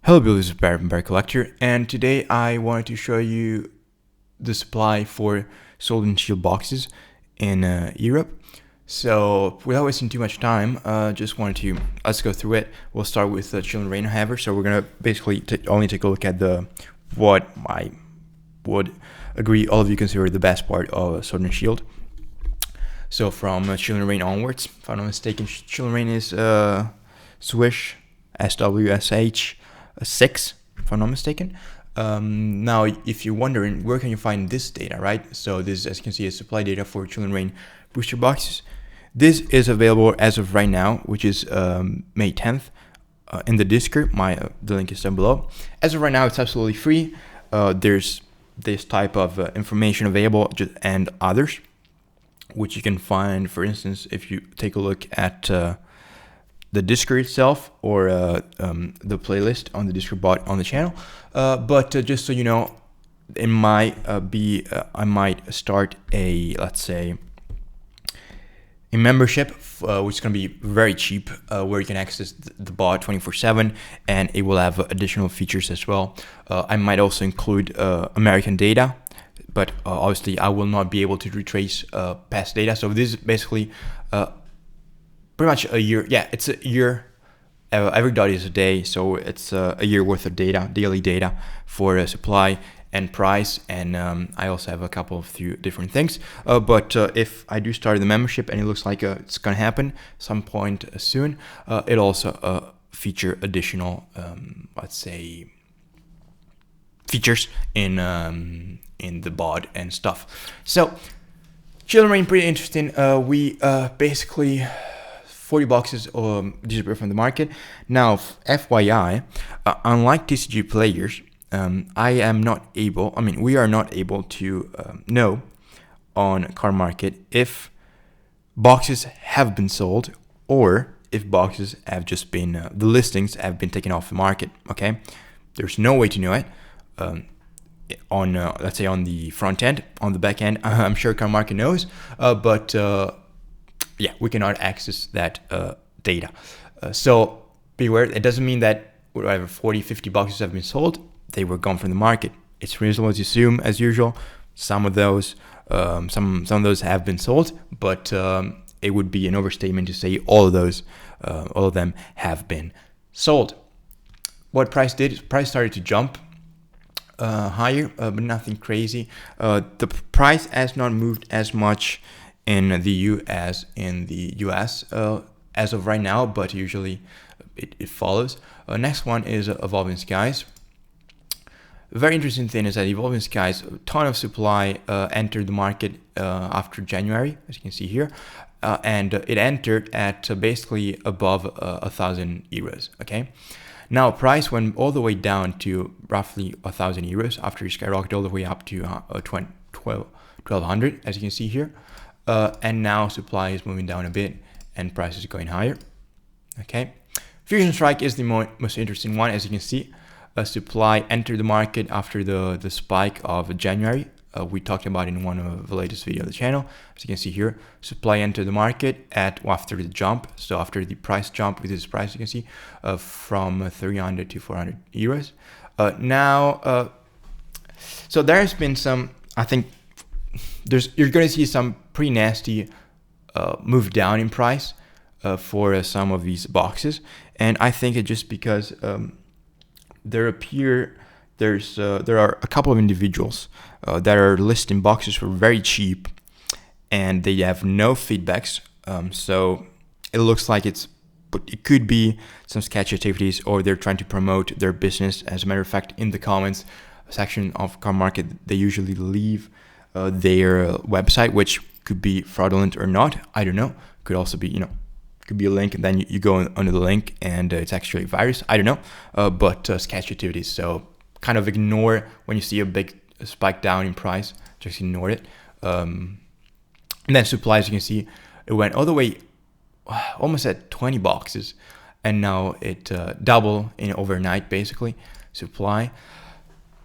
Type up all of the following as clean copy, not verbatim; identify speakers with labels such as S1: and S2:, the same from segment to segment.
S1: Hello, Bill, this is Bear Collector, and today I wanted to show you the supply for Sword&Shield boxes in Europe. So, without wasting too much time, let's go through it. We'll start with Shield and Rain, however. So we're gonna basically only take a look at what I would agree all of you consider the best part of Sword&Shield. So from Shield and Rain onwards, if I'm not mistaken, Shield and Rain is Swish, SWSH 6, if I'm not mistaken. Now, if you're wondering where can you find this data, right? So this, as you can see, is supply data for Shield and Rain booster boxes. This is available as of right now, which is May 10th, in the Discord. The link is down below. As of right now, it's absolutely free. There's this type of information available and others, which you can find, for instance, if you take a look at the Discord itself or the playlist on the Discord bot on the channel. But just so you know, it might I might start let's say a membership, which is going to be very cheap, where you can access the bot 24/7, and it will have additional features as well. I might also include American data, but obviously I will not be able to retrace past data. So this is basically pretty much a year. Yeah, it's a year. Every dot is a day, so it's a year worth of data, daily data for supply and price. And I also have a couple of few different things. But if I do start the membership, and it looks like it's gonna happen some point soon, it also feature additional, let's say, features in the bot and stuff. So Shield and Rain, pretty interesting. We basically 40 boxes disappear from the market. Now, FYI, unlike TCG players, we are not able to know on card market if boxes have been sold or if boxes have just been, the listings have been taken off the market, okay? There's no way to know it. On let's say on the front end, on the back end, I'm sure card market knows, but yeah, we cannot access that data. So beware, it doesn't mean that whatever 40, 50 boxes have been sold, they were gone from the market. It's reasonable to assume, as usual, some of those have been sold, but it would be an overstatement to say all of them have been sold. What price did? Price started to jump higher, but nothing crazy. The price has not moved as much in the EU as in the US as of right now, but usually it follows. Next one is Evolving Skies. A very interesting thing is that Evolving Skies, a ton of supply entered the market after January, as you can see here, and it entered at basically above 1,000 euros. Okay, now price went all the way down to roughly 1,000 euros after it skyrocketed all the way up to 1,200, as you can see here. And now supply is moving down a bit and price is going higher. Okay, Fusion Strike is the most interesting one. As you can see, supply entered the market after the spike of January. We talked about in one of the latest videos of the channel. As you can see here, supply entered the market after the jump. So after the price jump with this price, you can see from 300 to 400 euros. So there has been some, I think, you're going to see some pretty nasty move down in price for some of these boxes, and I think it's just because there are a couple of individuals that are listing boxes for very cheap, and they have no feedbacks. So it looks like it could be some sketchy activities, or they're trying to promote their business. As a matter of fact, in the comments section of Car Market, they usually leave their website, which could be fraudulent or not, I don't know. Could also be, could be a link, and then you go under the link and it's actually a virus, I don't know. But sketch activities, so kind of ignore when you see a big spike down in price, just ignore it. And then supplies, you can see it went all the way almost at 20 boxes, and now it double in overnight basically. Supply.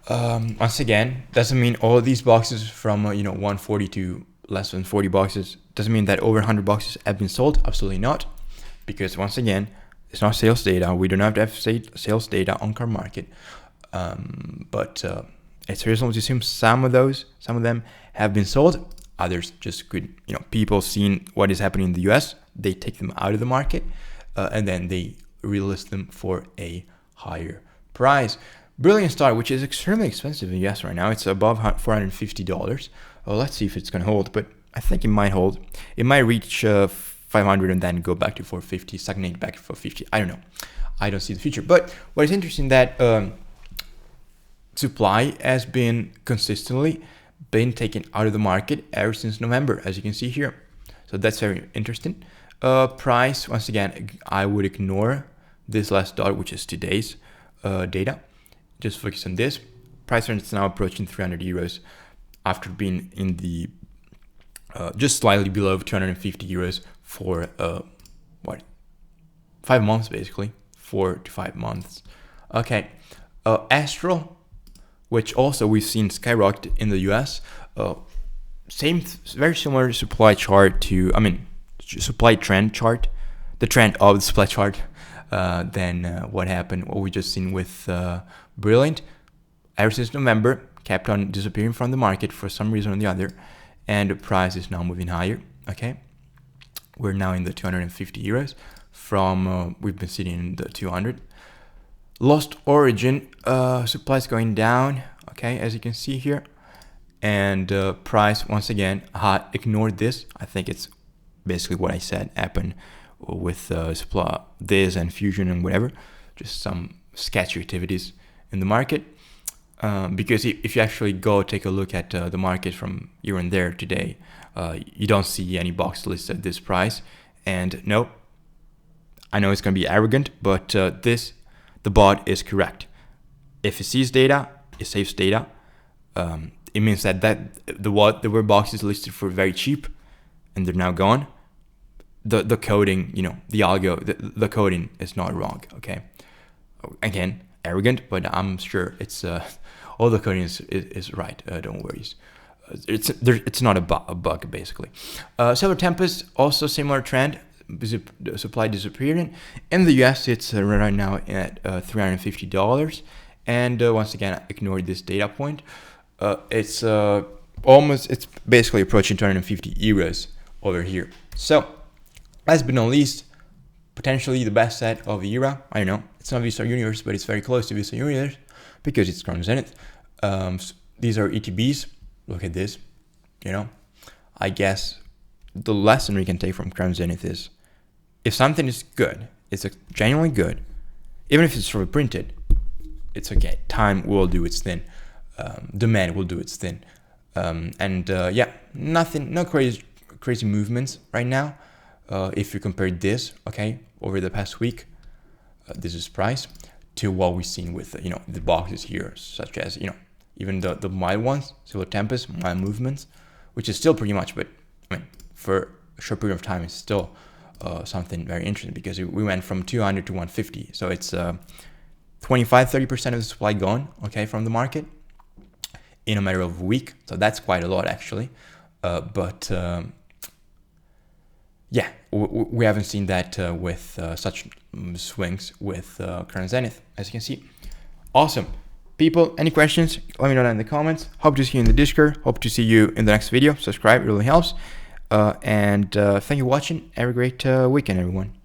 S1: Once again, doesn't mean all of these boxes from 140 to less than 40 boxes doesn't mean that over 100 boxes have been sold. Absolutely not, because once again, It's not sales data. We don't have to have sales data on car market. But it's reasonable to assume some of them have been sold. Others just could, people seeing what is happening in the US, they take them out of the market and then they relist them for a higher price. Brilliant Star, which is extremely expensive in the US right now, it's above $450. Well, let's see if it's gonna hold, but I think it might hold. It might reach 500 and then go back to 450, stagnate back to 450. I don't know. I don't see the future. But what is interesting that supply has been consistently taken out of the market ever since November, as you can see here. So that's very interesting. Price, once again, I would ignore this last dot, which is today's data. Just focus on this. Price range is now approaching 300 euros after being in the just slightly below 250 euros for 5 months, basically 4 to 5 months. Okay, Astral, which also we've seen skyrocket in the US. Very similar supply chart to, supply trend chart, the trend of the supply chart than what we just seen with Brilliant. Ever since November, kept on disappearing from the market for some reason or the other, and the price is now moving higher. Okay, we're now in the 250 euros from we've been sitting in the 200. Lost Origin, supply is going down, okay, as you can see here, and price once again hot. Ignored this. I think it's basically what I said happened with supply, this and fusion and whatever, just some sketchy activities in the market. Because if you actually go take a look at the market from here and there today, you don't see any box listed at this price. And no, I know it's going to be arrogant, but the bot is correct. If it sees data, it saves data. It means that there were boxes listed for very cheap, and they're now gone. The coding, the algo, the coding is not wrong. Okay, again, arrogant, but I'm sure it's all the coding is right. Don't worry. It's not a bug basically. Solar Tempest, also similar trend. Supply disappearing. In the US, it's right now at $350. And once again, I ignored this data point. It's basically approaching 250 euros over here. So, last but not least, potentially the best set of the era. I don't know, it's not Visa Universe, but it's very close to Visa Universe because it's Crown Zenith. These are ETBs. Look at this. I guess the lesson we can take from Crown Zenith is, if something is good, it's genuinely good, even if it's sort of printed, it's okay. Time will do its thing. Demand will do its thing. No crazy movements right now. If you compare this, okay, over the past week, this is price, to what we've seen with, the boxes here, such as, even the mild ones, Solar Tempest, mild movements, which is still pretty much, but for a short period of time, it's still something very interesting because we went from 200 to 150. So it's 25-30% of the supply gone, okay, from the market in a matter of a week. So that's quite a lot, actually. We haven't seen that with such swings with current Zenith, as you can see. Awesome. People, any questions? Let me know down in the comments. Hope to see you in the Discord. Hope to see you in the next video. Subscribe, it really helps. Thank you for watching. Have a great weekend, everyone.